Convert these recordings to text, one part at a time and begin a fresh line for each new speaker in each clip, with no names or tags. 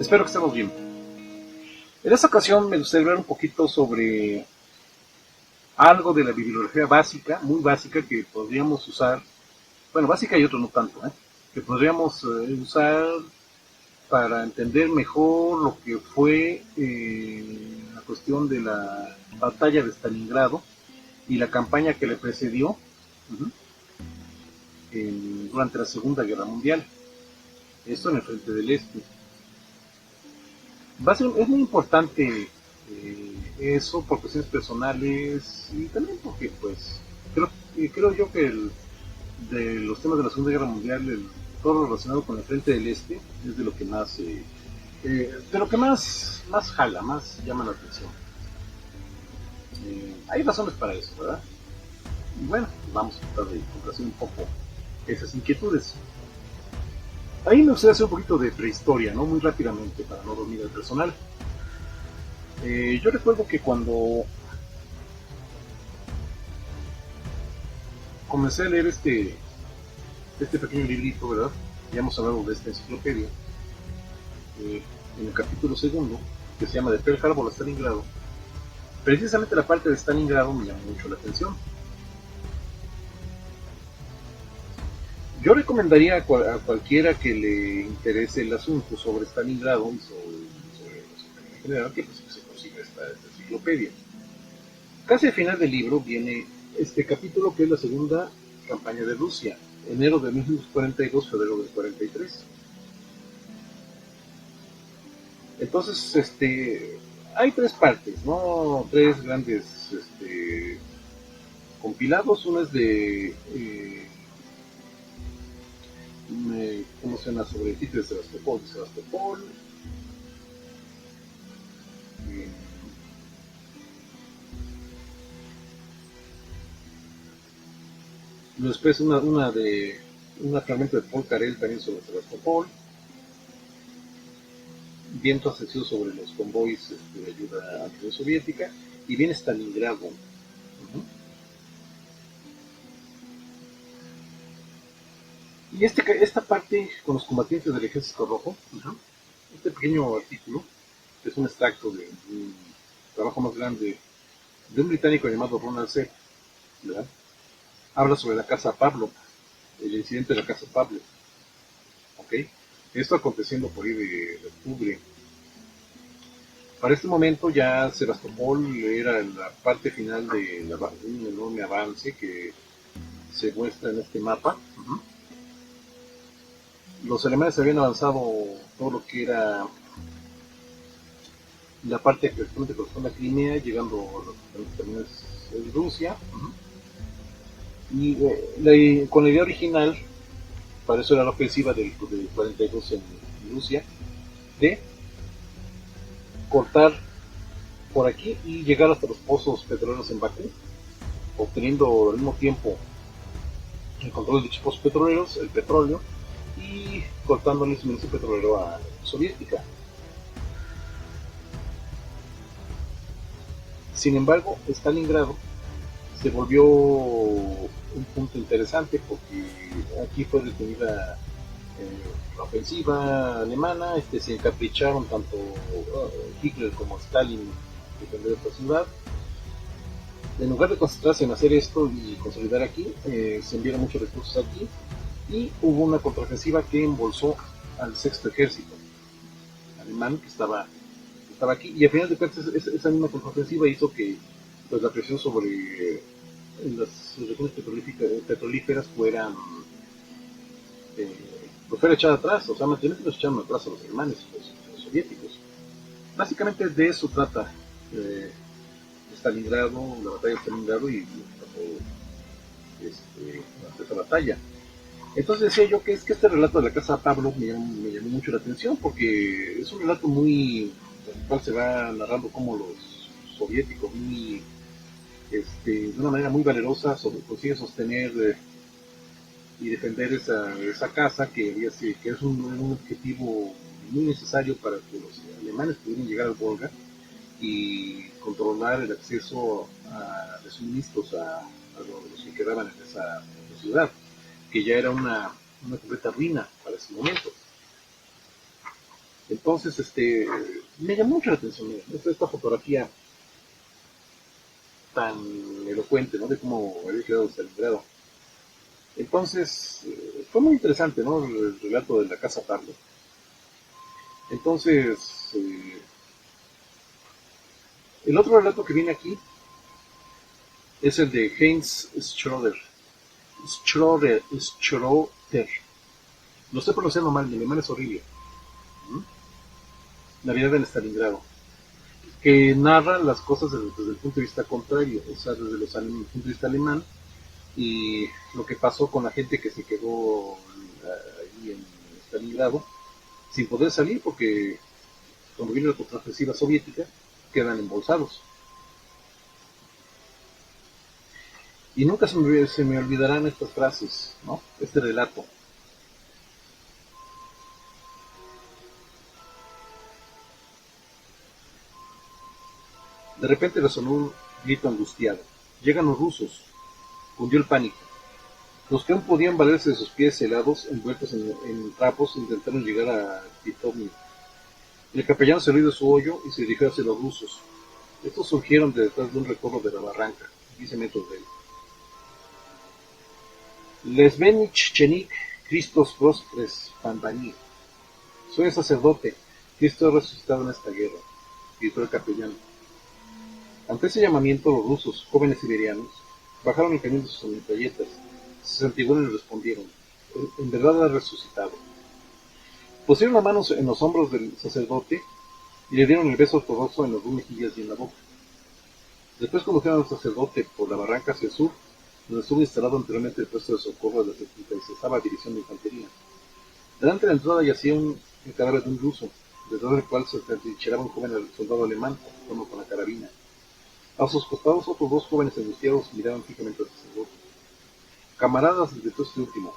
Espero que estemos bien. En esta ocasión me gustaría hablar un poquito sobre algo de la bibliografía básica, muy básica, que podríamos usar, bueno, básica y otro no tanto, que podríamos usar para entender mejor lo que fue la cuestión de la batalla de Stalingrado y la campaña que le precedió durante la Segunda Guerra Mundial. Esto en el frente del Este. Es muy importante eso por cuestiones personales y también porque pues creo yo que de los temas de la Segunda Guerra Mundial, todo lo relacionado con el frente del Este es de lo que más más jala, más llama la atención. Hay razones para eso, ¿verdad? Y bueno, vamos a tratar de complacer un poco esas inquietudes. Ahí me gustaría hacer un poquito de prehistoria, ¿no? Muy rápidamente, para no dormir al personal. Yo recuerdo que cuando comencé a leer este pequeño librito, ¿verdad? Ya hemos hablado de esta enciclopedia, en el capítulo segundo, que se llama De Pearl Harbor a Stalingrado, precisamente la parte de Stalingrado me llamó mucho la atención. Yo recomendaría a cualquiera que le interese el asunto sobre Stalingrado y sobre en general que pues, se consiga esta enciclopedia. Casi al final del libro viene este capítulo que es la segunda campaña de Rusia, enero de 1942, febrero del 43. Entonces, hay tres partes, ¿no? Tres grandes compilados. Uno es de ¿cómo se llama? Sobre el sitio de Sebastopol. Eh, Después una fragmento de Paul Carell también sobre Sebastopol. Viento ascensivo sobre los convoys de ayuda a la Unión Soviética. Y viene Stalingrado. Uh-huh. Y esta parte con los combatientes del Ejército Rojo, uh-huh, este pequeño artículo, que es un extracto de un trabajo más grande de un británico llamado Ronald C., ¿verdad? Habla sobre la Casa Pavlov, el incidente de la Casa Pavlov. ¿Okay? Esto aconteciendo por ahí de octubre. Para este momento ya Sebastopol era la parte final de un enorme avance que se muestra en este mapa. Uh-huh. Los alemanes habían avanzado todo lo que era la parte que corresponde a Crimea, llegando a los terminales de Rusia. Uh-huh. Y con la idea original, para eso era la ofensiva del 42 en Rusia, de cortar por aquí y llegar hasta los pozos petroleros en Bakú, obteniendo al mismo tiempo el control de dichos pozos petroleros, el petróleo, y cortándole el suministro petrolero a la soviética. Sin embargo, Stalingrado se volvió un punto interesante porque aquí fue detenida la ofensiva alemana, se encapricharon tanto Hitler como Stalin defender esta ciudad. En lugar de concentrarse en hacer esto y consolidar aquí, se enviaron muchos recursos aquí y hubo una contraofensiva que embolsó al sexto ejército alemán que estaba aquí, y al final de cuentas esa misma contraofensiva hizo que pues, la presión sobre las regiones petrolíferas fueran pues fuera echada atrás, o sea, mantener los echaron atrás a los alemanes, los soviéticos. Básicamente de eso trata Stalingrado, la batalla de Stalingrado y esta batalla. Entonces decía yo que es que este relato de la Casa Pavlov me llamó mucho la atención porque es un relato muy en el cual se va narrando cómo los soviéticos muy de una manera muy valerosa consigue sostener y defender esa casa que es un objetivo muy necesario para que los alemanes pudieran llegar al Volga y controlar el acceso de suministros a los que quedaban en esa ciudad, que ya era una completa ruina para ese momento. Entonces, me llamó mucho la atención esta fotografía tan elocuente, ¿no? De cómo había quedado Stalingrado. Entonces, fue muy interesante, ¿no? El relato de la casa Pablo. Entonces, el otro relato que viene aquí es el de Heinz Schroeder. Schroeder. Lo estoy pronunciando mal, mi alemán es horrible. ¿Mm? Navidad en Stalingrado. Que narra las cosas desde el punto de vista contrario, o sea, desde el punto de vista alemán, y lo que pasó con la gente que se quedó ahí en Stalingrado sin poder salir porque cuando vino la contraofensiva soviética quedan embolsados. Y nunca se me olvidarán estas frases, ¿no? Este relato. De repente resonó un grito angustiado. Llegan los rusos. Cundió el pánico. Los que aún podían valerse de sus pies helados, envueltos en trapos, intentaron llegar a Pitovny. El capellán salió de su hoyo y se dirigió hacia los rusos. Estos surgieron de detrás de un recorro de la barranca, 15 metros de él. Lesbenich Chenik, Christos Prostres Pambani. Soy el sacerdote. Cristo ha resucitado en esta guerra, gritó el capellán. Ante ese llamamiento, los rusos, jóvenes siberianos, bajaron el cañón de sus metralletas, se santiguaron y respondieron: en verdad ha resucitado. Pusieron las manos en los hombros del sacerdote y le dieron el beso ortodoxo en las dos mejillas y en la boca. Después condujeron al sacerdote por la barranca hacia el sur, donde estuvo instalado anteriormente el puesto de socorro de la 76ª División de Infantería. Delante de la entrada yacía el cadáver de un ruso, detrás del cual se trincheraba un joven soldado alemán, apuntando con la carabina. A sus costados otros dos jóvenes angustiados miraban fijamente al sacerdote. Camaradas, gritó este último,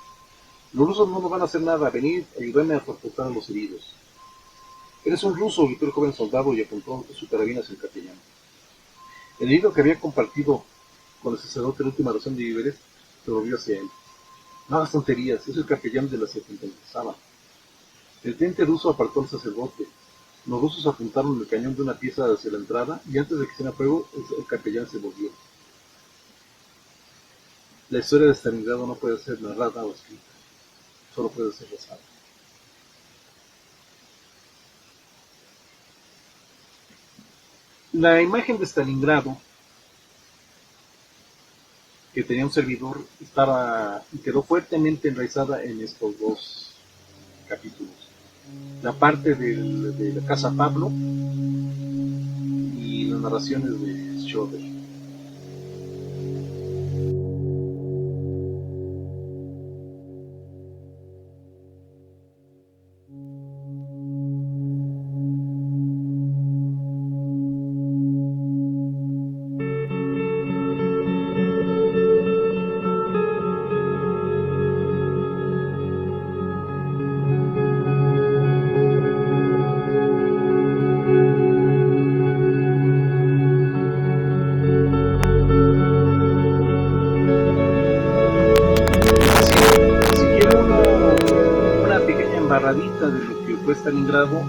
los rusos no nos van a hacer nada, venid, ayúdame a transportar a los heridos. Eres un ruso, gritó el joven soldado y apuntó su carabina hacia el capellán. El herido que había compartido con el sacerdote la última ración de víveres se volvió hacia él. No hagas tonterías, es el capellán de la 76ª. El teniente ruso apartó al sacerdote. Los rusos apuntaron el cañón de una pieza hacia la entrada y antes de que hiciera fuego, el capellán se volvió. La historia de Stalingrado no puede ser narrada o escrita, solo puede ser rezada. La imagen de Stalingrado que tenía un servidor estaba y quedó fuertemente enraizada en estos dos capítulos. La parte de la casa Pablo y las narraciones de Schroeder. Si quiero una pequeña embarradita de lo que fue Stalingrado,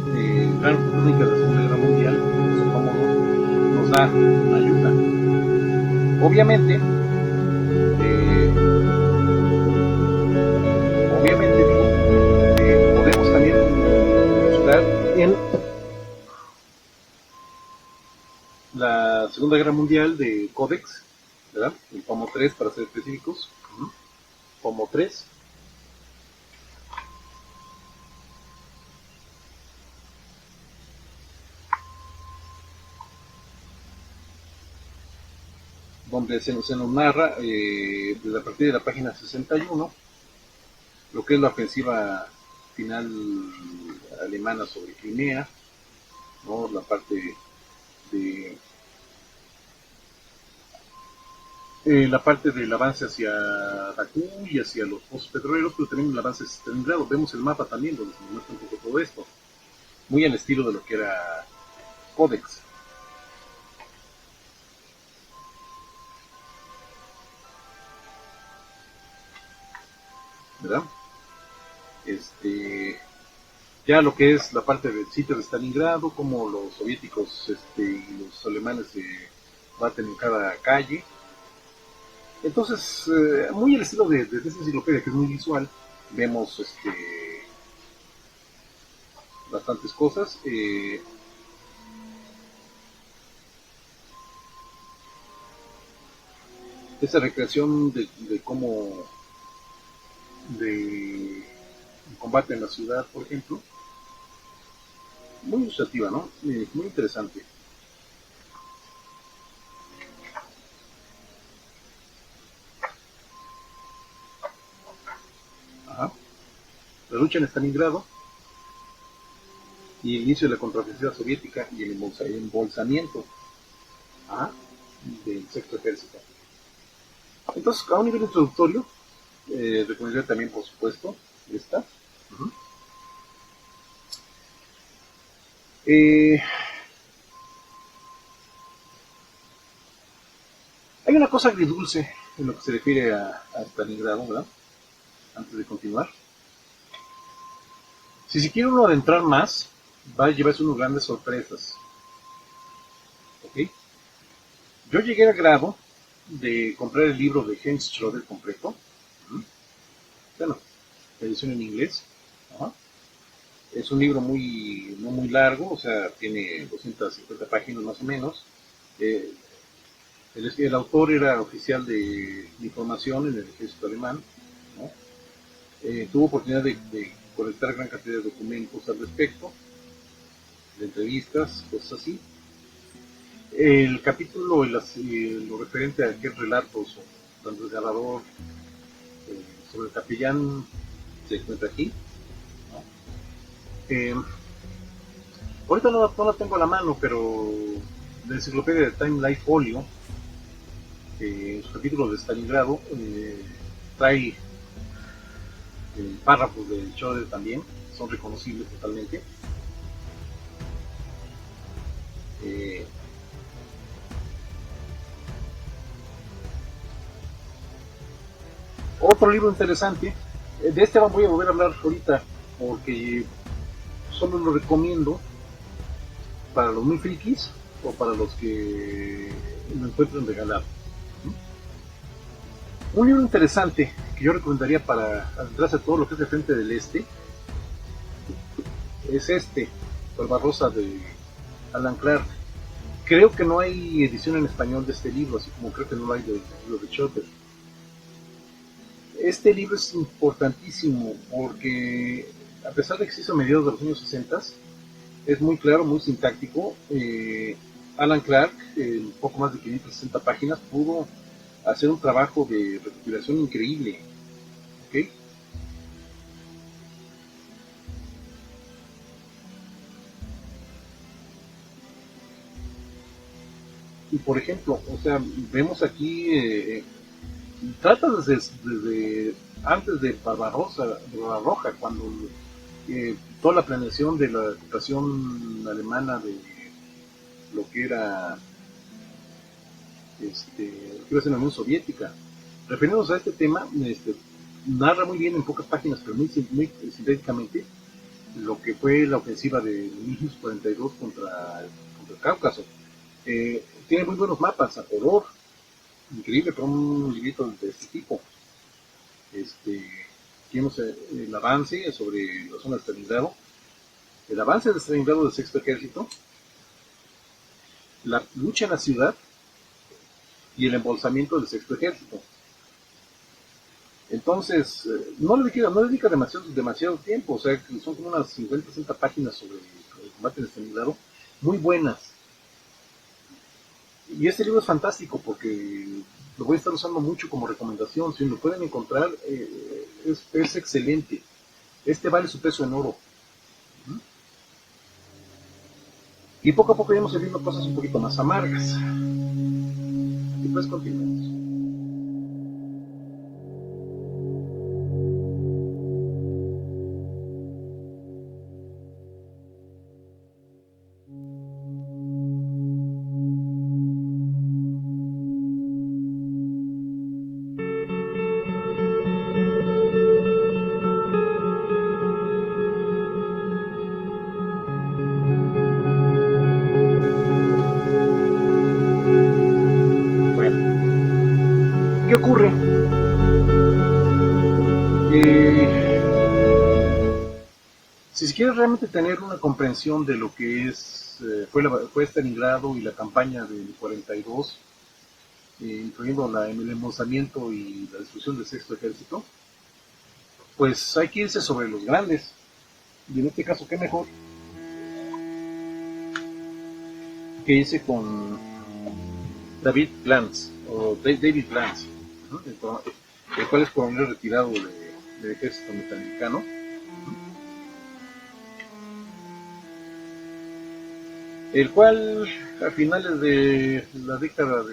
Gran Crónica de la Segunda Guerra Mundial, su cómodo, nos da una ayuda. Obviamente, digo, podemos también buscar en la Segunda Guerra Mundial de Codex, ¿verdad? El tomo 3 para ser específicos. Tomo 3. Donde se nos narra desde a partir de la página 61 lo que es la ofensiva final alemana sobre Crimea, ¿no? La parte de la parte del avance hacia Bakú y hacia los pozos petroleros, pero también el avance hacia Stalingrado. Vemos el mapa también donde se muestra un poco todo esto, muy al estilo de lo que era Codex, ¿verdad? Este, Ya lo que es la parte del sitio de Stalingrado, como los soviéticos y los alemanes se baten en cada calle. Entonces, muy el estilo de esta enciclopedia, que es muy visual, vemos bastantes cosas. Esa recreación de cómo de combate en la ciudad, por ejemplo, muy ilustrativa, ¿no? Muy interesante. Ajá. La lucha en Stalingrado y el inicio de la contraofensiva soviética y el embolsamiento, ajá, del sexto ejército. Entonces, a un nivel introductorio, recomendaría también, por supuesto, esta. Uh-huh. Eh, Hay una cosa agridulce en lo que se refiere a Stalingrado, ¿verdad? Antes de continuar. Si se quiere uno adentrar más, va a llevarse unas grandes sorpresas. ¿Ok? Yo llegué al grado de comprar el libro de Heinz Schroeder completo. Bueno, la edición en inglés. Ajá. Es un libro no muy largo, o sea, tiene 250 páginas más o menos. Eh, el autor era oficial de información en el ejército alemán, ¿no? Tuvo oportunidad de colectar gran cantidad de documentos al respecto, de entrevistas, cosas así. El capítulo, lo referente a aquel relato tanto desgarrador sobre el capellán se encuentra aquí, ¿no? Ahorita no la tengo a la mano, pero la enciclopedia de Time Life Folio, en su capítulo de Stalingrado, trae párrafos de Schroeder también, son reconocibles totalmente. Eh, Otro libro interesante, de este voy a volver a hablar ahorita, porque solo lo recomiendo para los muy frikis o para los que lo encuentren regalado. Un libro interesante que yo recomendaría para adentrarse a todo lo que es de Frente del Este es Barbarossa de Alan Clark. Creo que no hay edición en español de este libro, así como creo que no lo hay del libro de Chotter. Este libro es importantísimo porque, a pesar de que se hizo a mediados de los años 60, es muy claro, muy sintáctico. Alan Clark, en poco más de 560 páginas, pudo hacer un trabajo de recopilación increíble. ¿Okay? Y por ejemplo, o sea, vemos aquí, trata desde antes de Barbarroja, cuando toda la planeación de la ocupación alemana de lo que era lo que iba a ser la Unión Soviética. Refiriéndonos a este tema, narra muy bien en pocas páginas, pero muy sintéticamente, lo que fue la ofensiva de 1942 contra el Cáucaso. Tiene muy buenos mapas a color, increíble para un librito de este tipo. Tenemos el avance sobre la zona de Stalingrado, el avance de Stalingrado del Sexto Ejército, la lucha en la ciudad y el embolsamiento del Sexto Ejército. Entonces, no le dedica demasiado tiempo, o sea, son como unas 50, 60 páginas sobre el combate en Stalingrado, muy buenas. Y este libro es fantástico porque lo voy a estar usando mucho como recomendación. Si lo pueden encontrar, es excelente. Este vale su peso en oro. Y poco a poco iremos viendo cosas un poquito más amargas. Y pues continuamos. ¿Qué ocurre? Si se quiere realmente tener una comprensión de lo que fue Stalingrado y la campaña del 42, incluyendo el embolsamiento y la destrucción del Sexto Ejército, pues hay que irse sobre los grandes. Y en este caso, qué mejor que irse con David Glantz, o David Glantz, ¿no? El cual es coronel retirado del ejército norteamericano. El cual a finales de la década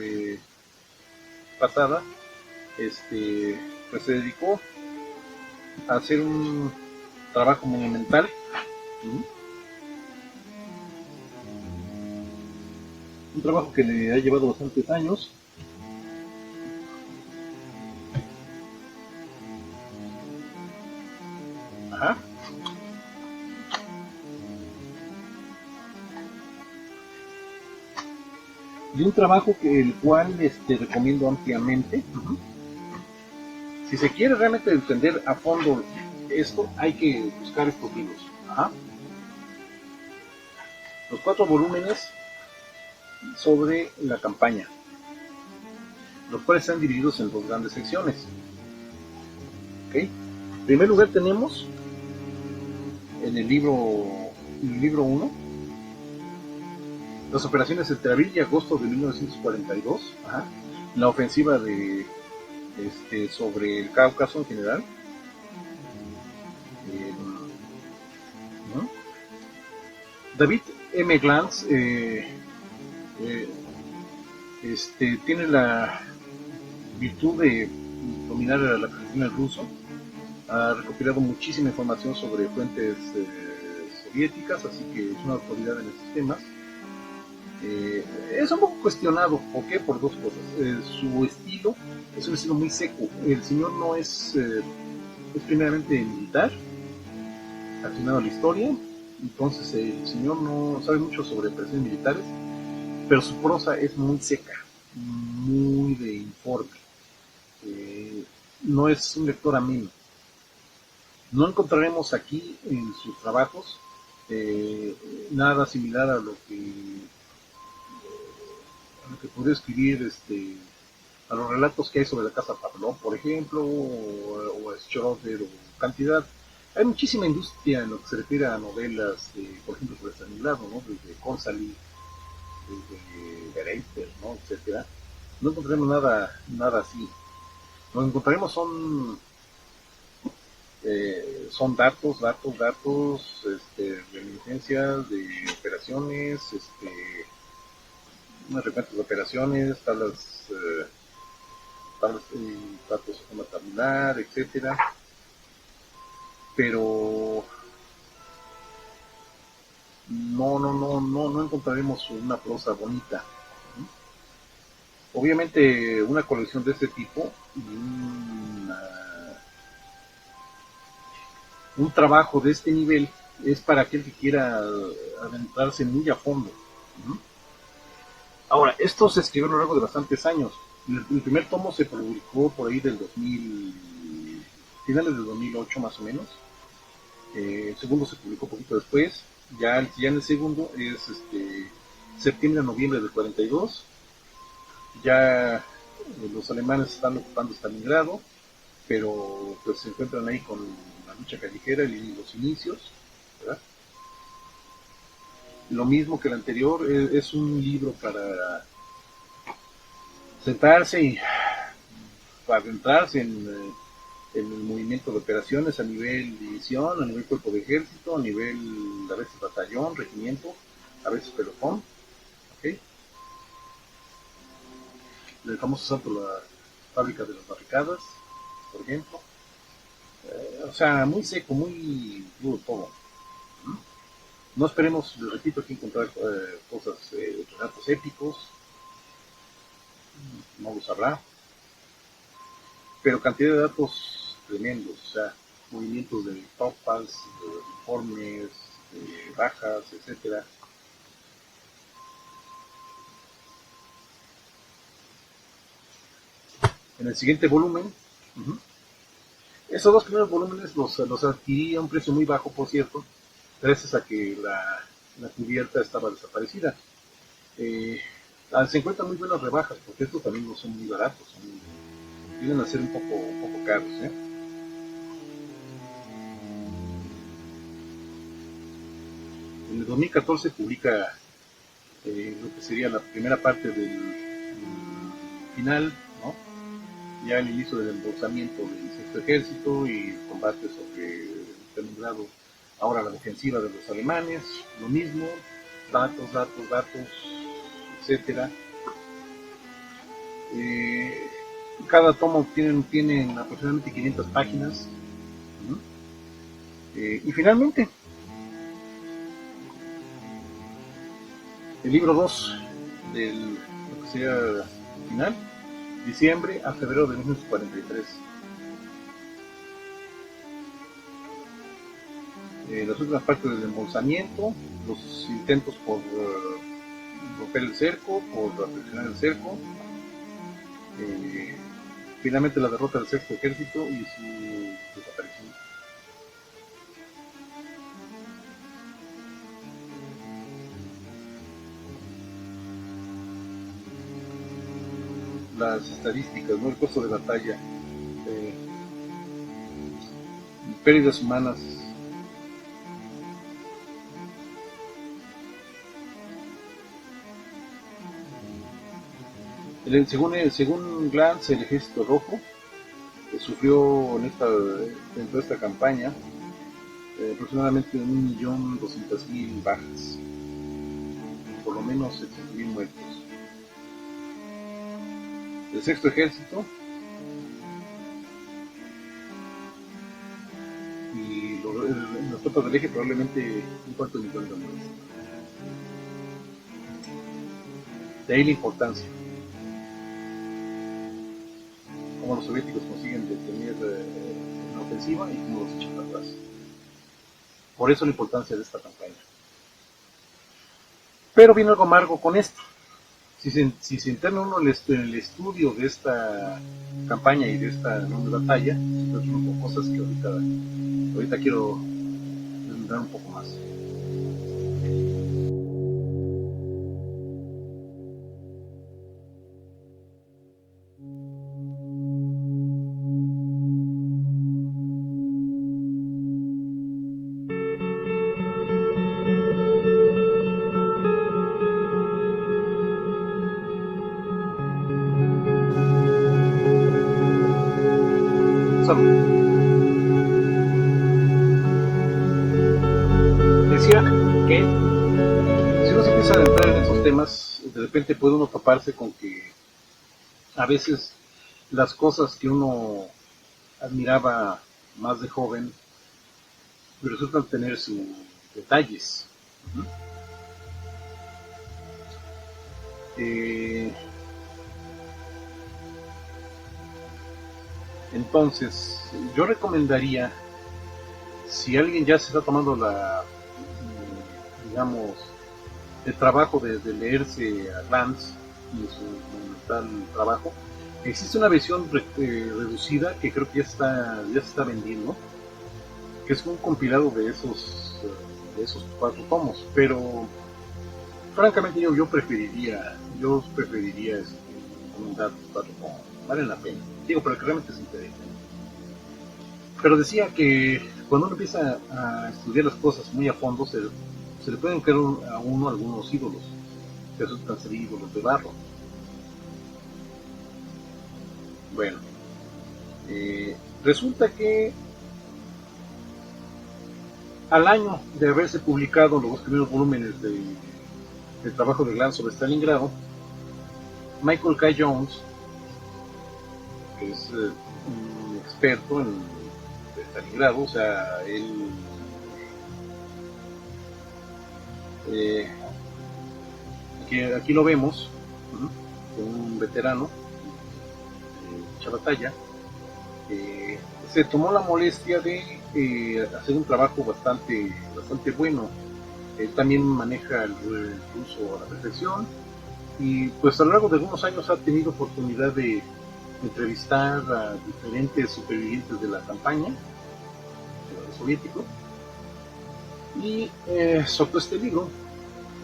pasada, pues se dedicó a hacer un trabajo monumental, ¿sí? Un trabajo que le ha llevado bastantes años. Ajá. Y un trabajo el cual recomiendo ampliamente. Uh-huh. Si se quiere realmente entender a fondo esto, hay que buscar estos libros. Ajá. Los 4 volúmenes sobre la campaña, los cuales están divididos en 2 grandes secciones. ¿Okay? En primer lugar tenemos en el libro 1 las operaciones entre abril y agosto de 1942, ajá, la ofensiva sobre el Cáucaso en general. ¿No? David M. Glantz tiene la virtud de dominar la tradición ruso. Ha recopilado muchísima información sobre fuentes soviéticas, así que es una autoridad en estos temas. Es un poco cuestionado, ¿por qué? Por 2 cosas. Su estilo es un estilo muy seco. El señor no es primeramente militar, afinado a la historia, entonces el señor no sabe mucho sobre operaciones militares, pero su prosa es muy seca, muy de informe. No es un lector ameno. No encontraremos aquí en sus trabajos nada similar a lo que pude escribir a los relatos que hay sobre la casa Pavlov, por ejemplo, o a Schroeder, o cantidad. Hay muchísima industria en lo que se refiere a novelas, por ejemplo, sobre Stalingrado, ¿no? Desde Korsali, desde Bereiter, ¿no? Etcétera. No encontraremos nada así. Lo que encontraremos son datos, reminiscencias de operaciones, unas recuentos de operaciones, tablas, datos de forma tabular, etcétera. Pero no encontraremos una prosa bonita. Obviamente una colección de este tipo y un trabajo de este nivel es para aquel que quiera adentrarse muy a fondo. Ahora, esto se escribió a lo largo de bastantes años. El primer tomo se publicó por ahí del 2000, finales del 2008 más o menos. El segundo se publicó un poquito después. Ya en el segundo es septiembre a noviembre del 42. Ya los alemanes están ocupando Stalingrado, pero pues se encuentran ahí con la lucha callejera y los inicios, ¿verdad? Lo mismo que el anterior, es un libro para sentarse y para adentrarse en el movimiento de operaciones a nivel división, a nivel cuerpo de ejército, a nivel a veces batallón, regimiento, a veces pelotón, ¿okay? El famoso salto a la fábrica de las barricadas, por ejemplo. O sea, muy seco, muy duro todo. No esperemos, les repito, aquí encontrar cosas, relatos épicos, no los habrá, pero cantidad de datos tremendos, o sea, movimientos de tropas, de uniformes, de bajas, etcétera. En el siguiente volumen, uh-huh, esos dos primeros volúmenes los adquirí a un precio muy bajo, por cierto, gracias a que la cubierta estaba desaparecida. Eh, Se encuentran muy buenas rebajas, porque estos también no son muy baratos, vienen a ser un poco caros. En el 2014 publica lo que sería la primera parte del final, ¿no? Ya el inicio del embolsamiento del sexto ejército y el combate sobre Stalingrado, ahora la defensiva de los alemanes, lo mismo, datos, etcétera. Eh, Cada tomo tienen aproximadamente 500 páginas. ¿No? Y finalmente, el libro 2 del lo que sería final, diciembre a febrero de 1943. Las últimas partes del embolsamiento, los intentos por romper el cerco, por aprisionar el cerco, finalmente la derrota del sexto ejército y su desaparición. Las estadísticas, ¿no? El costo de batalla, eh, pérdidas humanas. Según Glantz, el Ejército Rojo sufrió dentro de esta campaña aproximadamente 1.200.000 bajas, por lo menos 700.000 muertos. El sexto ejército y las tropas del eje probablemente un cuarto de millón de muertos. De ahí la importancia. Cómo los soviéticos consiguen detener una ofensiva y cómo los echan para atrás. Por eso la importancia de esta campaña. Pero viene algo amargo con esto. Si se interna uno en el estudio de esta campaña y de esta enorme batalla, pues son cosas que ahorita quiero desnudar un poco más. Decía que si uno se empieza a adentrar en esos temas, de repente puede uno toparse con que a veces las cosas que uno admiraba más de joven resultan tener sus detalles. ¿Uh-huh? Entonces, yo recomendaría, si alguien ya se está tomando digamos, el trabajo de leerse a Glantz y su monumental trabajo, existe una versión reducida que creo que ya se está vendiendo, que es un compilado de esos 4 tomos, pero francamente yo preferiría comentar 4 tomos, valen la pena, digo, para que realmente se interese. Pero decía que cuando uno empieza a estudiar las cosas muy a fondo, se le pueden caer a uno algunos ídolos, que resultan ser ídolos de barro. Bueno, resulta que al año de haberse publicado los 2 primeros volúmenes del trabajo de Glantz sobre Stalingrado, Michael K. Jones, que es un experto en Stalingrado, o sea, él aquí lo vemos, un veterano mucha batalla, se tomó la molestia de hacer un trabajo bastante bueno. Él también maneja el ruso a la perfección y pues a lo largo de algunos años ha tenido oportunidad de entrevistar a diferentes supervivientes de la campaña del lado soviético y soltó este libro,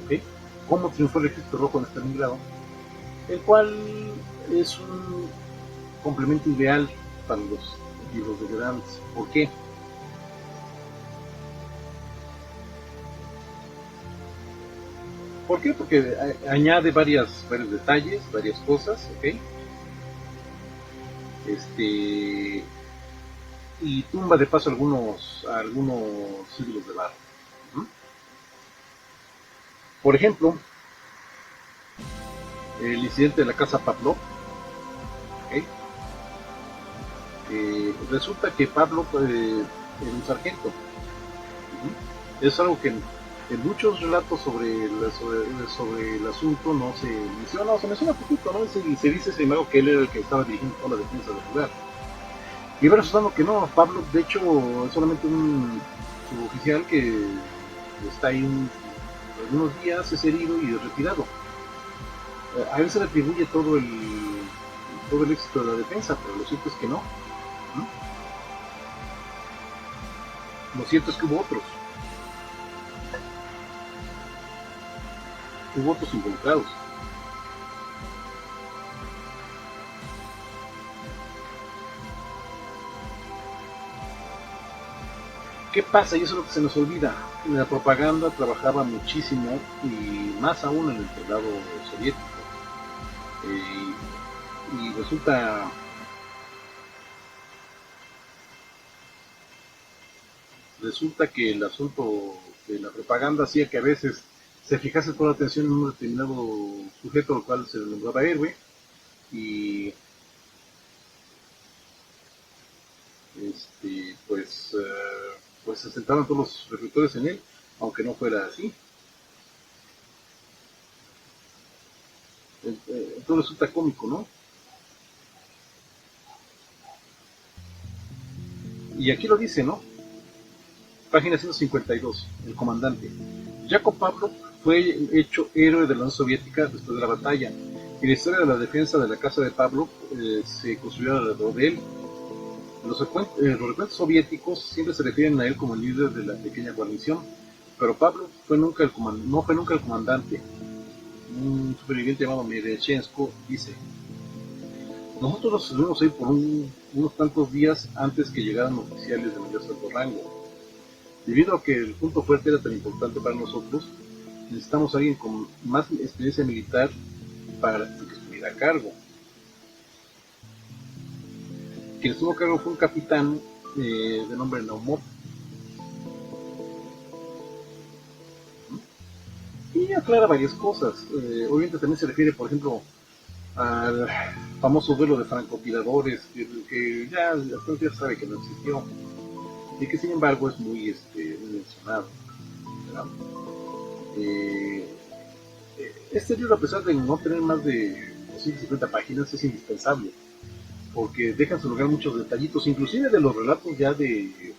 ¿okay? Cómo triunfó el ejército rojo en Stalingrado, el cual es un complemento ideal para los libros de Gramsci. ¿Por qué? ¿Por qué? Porque añade varios detalles, varias cosas, ¿ok? Y tumba de paso algunos siglos de barro. ¿Mm? Por ejemplo, el incidente de la casa Pavlov, ¿ok? Resulta que Pavlov era un sargento. ¿Mm? Es algo que en muchos relatos sobre el asunto no se menciona, o se menciona poquito, ¿no? Se dice, sin embargo, que él era el que estaba dirigiendo toda la defensa del lugar. Y va resultando que no, Pablo, de hecho, es solamente un suboficial que está ahí algunos días, es herido y retirado. A él se le atribuye todo el éxito de la defensa, pero lo cierto es que no. ¿No? Lo cierto es que hubo otros involucrados. ¿Qué pasa? Y eso es lo que se nos olvida. La propaganda trabajaba muchísimo y más aún en el lado soviético. Y resulta que el asunto de la propaganda hacía que a veces se fijase toda la atención en un determinado sujeto, al cual se le nombraba héroe, y pues se centraban todos los reflectores en él, aunque no fuera así. Todo resulta cómico, ¿no? Y aquí lo dice, ¿no? Página 152, el comandante. Jacob Pavlov fue hecho héroe de la Unión Soviética después de la batalla, y la historia de la defensa de la casa de Pavlov se construyó alrededor de él. Los recuentos soviéticos siempre se refieren a él como el líder de la pequeña guarnición, pero Pavlov no fue nunca el comandante. Un superviviente llamado Merechenko dice: nosotros nos estuvimos ahí por unos tantos días antes que llegaran oficiales de mayor alto rango. Debido a que el punto fuerte era tan importante para nosotros, necesitamos a alguien con más experiencia militar para que estuviera a cargo. Quien estuvo a cargo fue un capitán de nombre Naumov. Y aclara varias cosas. Obviamente también se refiere, por ejemplo, al famoso duelo de francotiradores, que ya se sabe que no existió, y que sin embargo es muy mencionado. Este libro, a pesar de no tener más de 250 páginas, es indispensable, porque deja en su lugar muchos detallitos, inclusive de los relatos ya de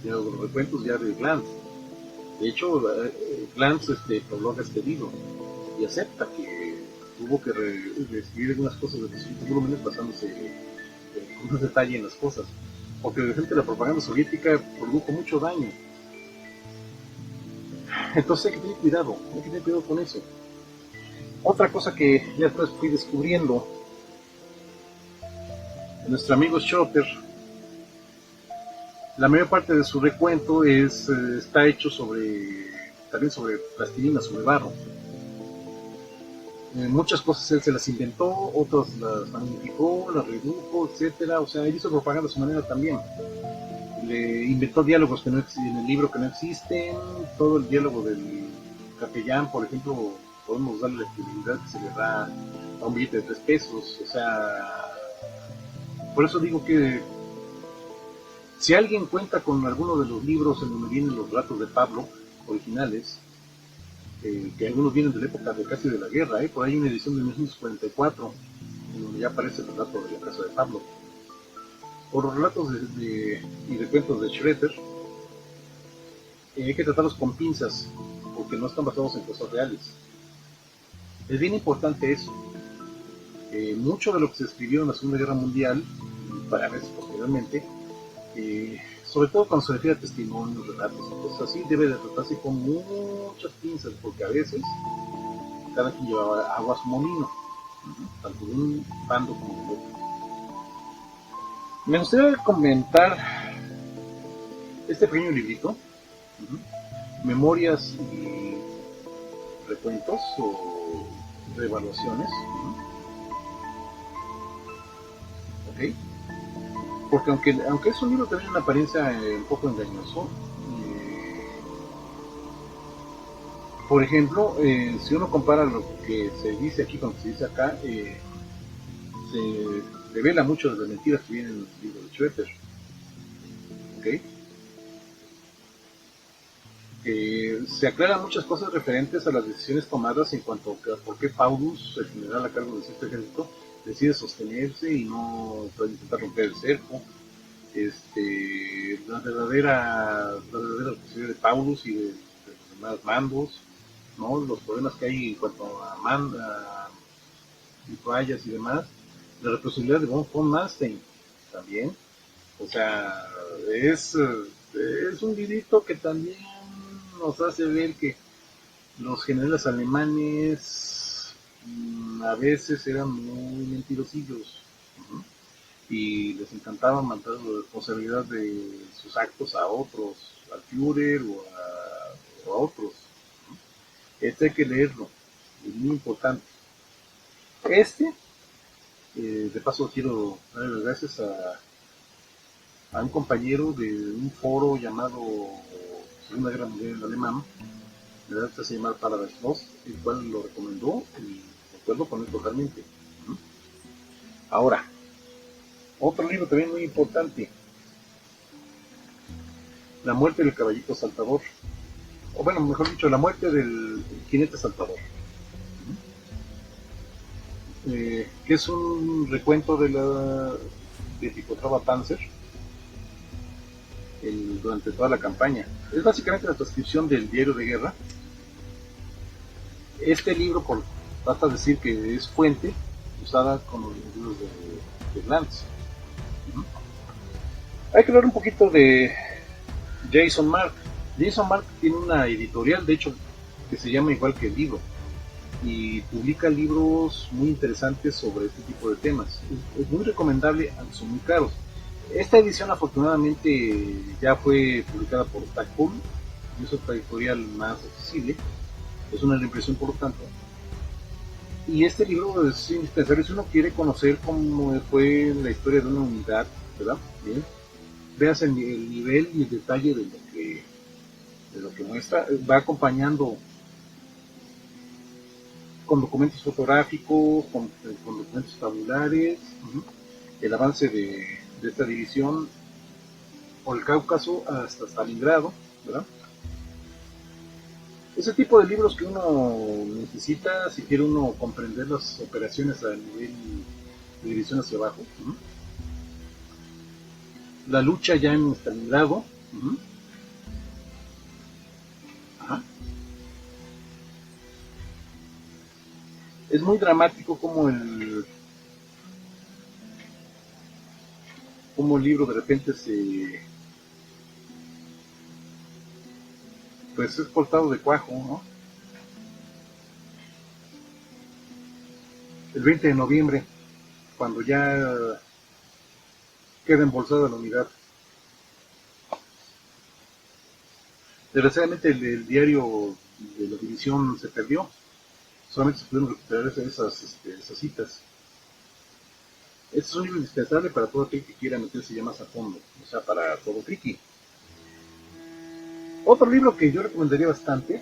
los recuentos ya de Glantz. De hecho, Glantz prologa este libro y acepta que tuvo que reescribir algunas cosas de los siguientes volúmenes basándose con más detalle en las cosas, porque de repente la propaganda soviética produjo mucho daño. Entonces hay que tener cuidado con eso. Otra cosa que ya después fui descubriendo, nuestro amigo Schotter, la mayor parte de su recuento está hecho también sobre plastilina, sobre barro. Muchas cosas él se las inventó, otras las magnificó, las redujo, etcétera. O sea, él hizo propaganda a su manera también. Le inventó diálogos que no en el libro que no existen. Todo el diálogo del capellán, por ejemplo, podemos darle la credibilidad que se le da a un billete de 3 pesos. O sea, por eso digo que si alguien cuenta con alguno de los libros en donde vienen los relatos de Pablo originales, que algunos vienen de la época casi de la guerra, por ahí una edición de 1944, en donde ya aparece el relato de la casa de Pablo, o los relatos y de cuentos de Schroeder, hay que tratarlos con pinzas, porque no están basados en cosas reales. Es bien importante eso. mucho de lo que se escribió en la Segunda Guerra Mundial, para veces posteriormente, sobre todo cuando se refiere a testimonios, relatos y cosas así, debe de tratarse con muchas pinzas, porque a veces cada quien llevaba agua a su molino, tanto de un bando como del otro. Me gustaría comentar este pequeño librito, Memorias y Recuentos o Reevaluaciones, ¿ok? Porque aunque es un libro que tiene una apariencia un poco engañoso, por ejemplo, si uno compara lo que se dice aquí con lo que se dice acá, se revela mucho de las mentiras que vienen en el libro de Schroeder, ¿ok? Se aclaran muchas cosas referentes a las decisiones tomadas en cuanto a por qué Paulus, el general a cargo del cierto ejército, decide sostenerse y no intentar romper el cerco. La verdadera responsabilidad de Paulus y de los demás mandos, ¿no? Los problemas que hay en cuanto a fallas y demás, la responsabilidad de von Manstein también. O sea, es un librito que también nos hace ver que los generales alemanes a veces eran muy mentirosillos, uh-huh, y les encantaba mandar la responsabilidad de sus actos a otros, al Führer o a otros. ¿No? Este hay que leerlo, es muy importante. De paso quiero dar las gracias a un compañero de un foro llamado Segunda Guerra Mundial en Alemán, de verdad se llama Paradise Lost, el cual lo recomendó y de acuerdo con él totalmente. Ahora, otro libro también muy importante, La muerte del caballito saltador, o bueno, mejor dicho, La muerte del jinete saltador, que es un recuento de Ticotrava Panzer durante toda la campaña. Es básicamente la transcripción del diario de guerra. Este libro basta decir que es fuente usada con los libros de Glantz. Hay que hablar un poquito de Jason Mark. Jason Mark tiene una editorial, de hecho, que se llama igual que el libro, y publica libros muy interesantes sobre este tipo de temas. Es muy recomendable, aunque son muy caros. Esta edición afortunadamente ya fue publicada por Tagpool, y es otra editorial más accesible. Es una reimpresión por lo tanto. Y este libro es indispensable si uno quiere conocer cómo fue la historia de una unidad, ¿verdad? Bien. Veas el nivel y el detalle de lo que muestra. Va acompañando con documentos fotográficos, con documentos tabulares, el avance de esta división por el Cáucaso hasta Stalingrado, ¿verdad? Ese tipo de libros que uno necesita si quiere uno comprender las operaciones a nivel de división hacia abajo. La lucha ya en Stalingrado. Ajá. Es muy dramático como el libro de repente pues es cortado de cuajo, ¿no? El 20 de noviembre, cuando ya queda embolsada la unidad. Desgraciadamente el diario de la división se perdió, solamente se pudieron recuperar esas citas. Este es un libro indispensable para todo aquel que quiera meterse ya más a fondo, o sea, para todo friki. Otro libro que yo recomendaría bastante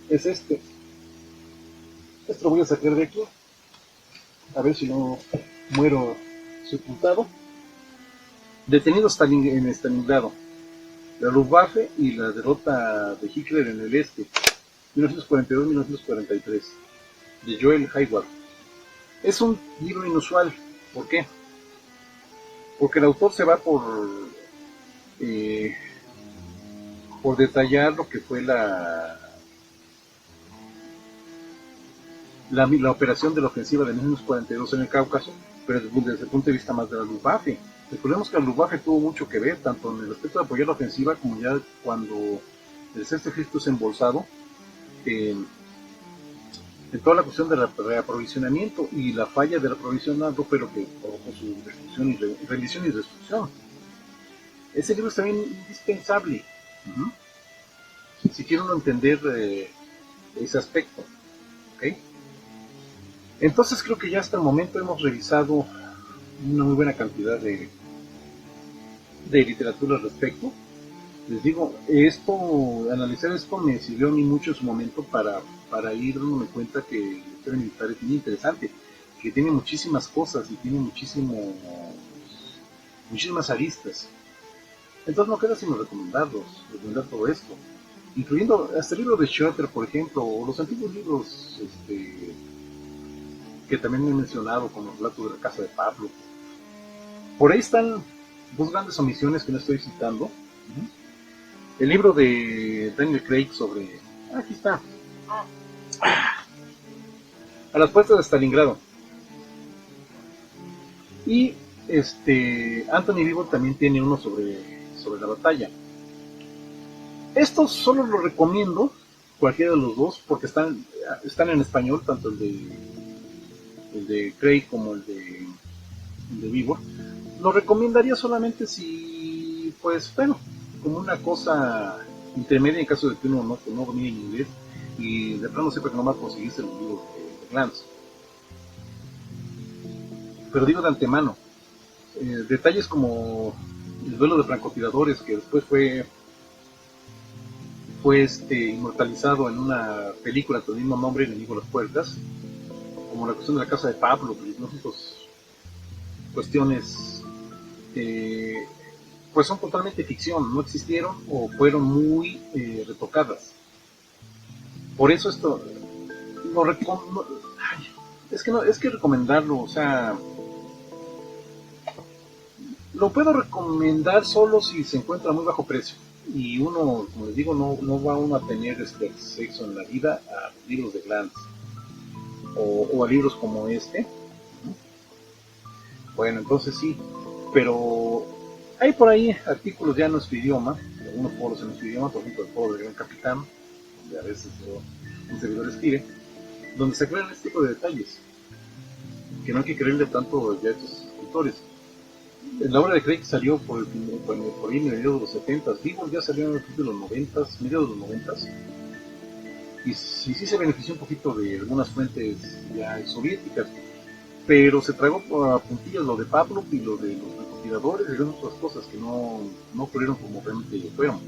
es este. Esto lo voy a sacar de aquí, a ver si no muero sepultado. Detenidos en Stalingrado, la Luftwaffe y la derrota de Hitler en el este, 1942-1943, de Joel Hayward. Es un libro inusual. ¿Por qué? Porque el autor se va por detallar lo que fue la la operación de la ofensiva de 1942 en el Cáucaso, pero desde el punto de vista más de la Luftwaffe. Recordemos que la Luftwaffe tuvo mucho que ver, tanto en el aspecto de apoyar la ofensiva, como ya cuando el sexto ejército es embolsado, en toda la cuestión del reaprovisionamiento, y la falla del aprovisionamiento fue lo que provocó su destrucción y rendición y destrucción. Ese libro es también indispensable, si quiere uno entender ese aspecto. ¿Okay? Entonces creo que ya hasta el momento hemos revisado una muy buena cantidad de literatura al respecto. Les digo, analizar esto me sirvió a mí mucho en su momento para ir dándome cuenta que la historia militar es muy interesante, que tiene muchísimas cosas y tiene muchísimas aristas. Entonces no queda sino recomendar todo esto, incluyendo hasta el libro de Schotter, por ejemplo, o los antiguos libros que también he mencionado, con los relatos de la casa de Pablo. Por ahí están dos grandes omisiones que no estoy citando. El libro de Daniel Craig sobre... aquí está. A las puertas de Stalingrado. Y Anthony Beevor también tiene uno sobre la batalla. Estos solo lo recomiendo, cualquiera de los dos, porque están en español, tanto el de Craig como el de Beevor. Lo recomendaría solamente si, pues, bueno, como una cosa intermedia en caso de que uno no domine inglés y de plano sepa que no va a conseguirse los libros de Glantz. Pero digo de antemano, detalles como el duelo de francotiradores, que después fue inmortalizado en una película con el mismo nombre, Enemigo a las Puertas, como la cuestión de la casa de Pablo, cuestiones pues son totalmente ficción, no existieron o fueron muy retocadas. Por eso esto es que recomendarlo, o sea, lo puedo recomendar solo si se encuentra a muy bajo precio y uno, como les digo, no va uno a tener sexo en la vida a libros de Glantz o a libros como este. Bueno, entonces sí, pero hay por ahí artículos ya en nuestro idioma, algunos foros en nuestro idioma, por ejemplo el foro del Gran Capitán, donde a veces un servidor escribe, donde se aclaran este tipo de detalles, que no hay que creerle tanto ya a estos escritores. La obra de Craig salió por ahí en mediados de los 70s, Beevor ya salió en de los 90s, mediados de los 90s, y sí se benefició un poquito de algunas fuentes ya soviéticas, pero se tragó a puntillas lo de Pavlov y lo de los francotiradores y otras cosas que no ocurrieron como realmente fueron.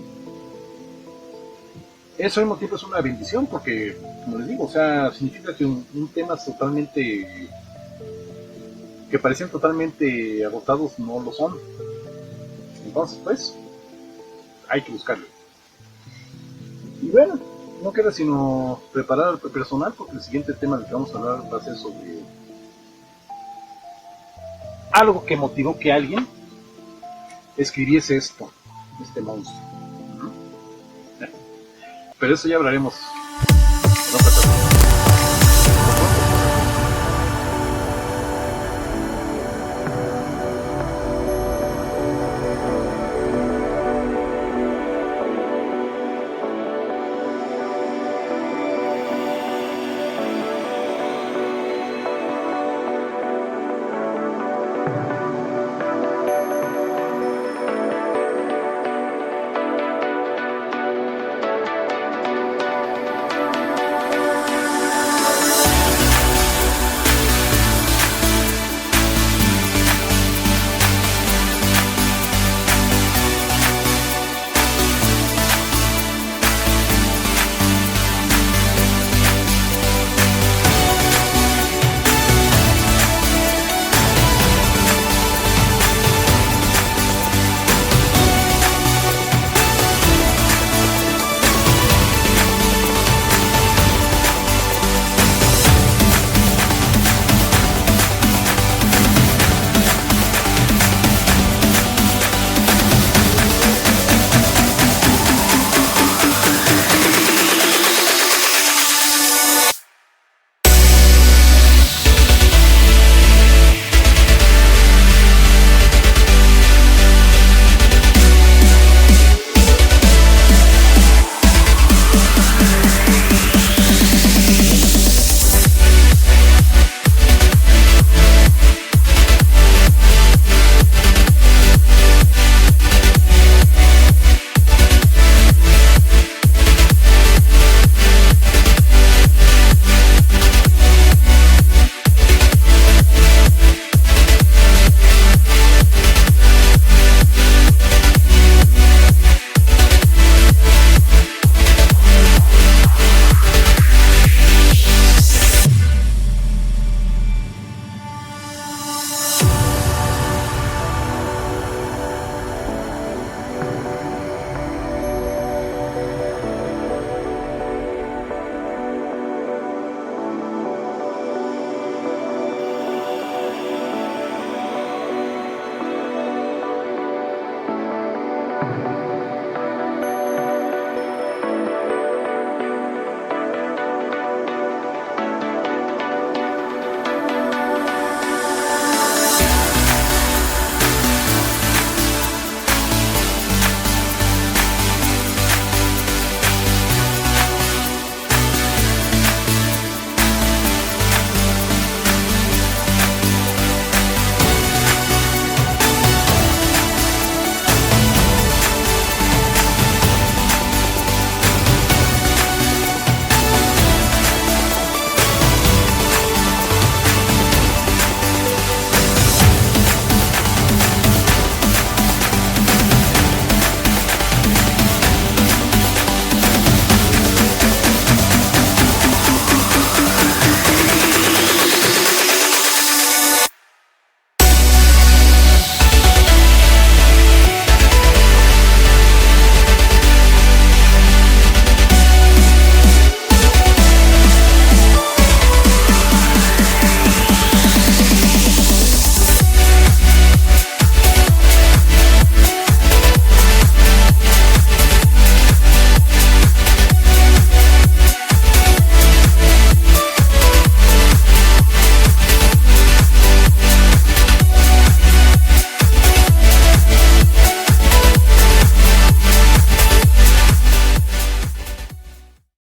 Eso al mismo tiempo es una bendición porque, como les digo, o sea, significa que un tema totalmente que parecían totalmente agotados no lo son. Entonces, pues, hay que buscarlo. Y bueno, no queda sino preparar al personal porque el siguiente tema del que vamos a hablar va a ser sobre algo que motivó que alguien escribiese este monstruo. Pero eso ya hablaremos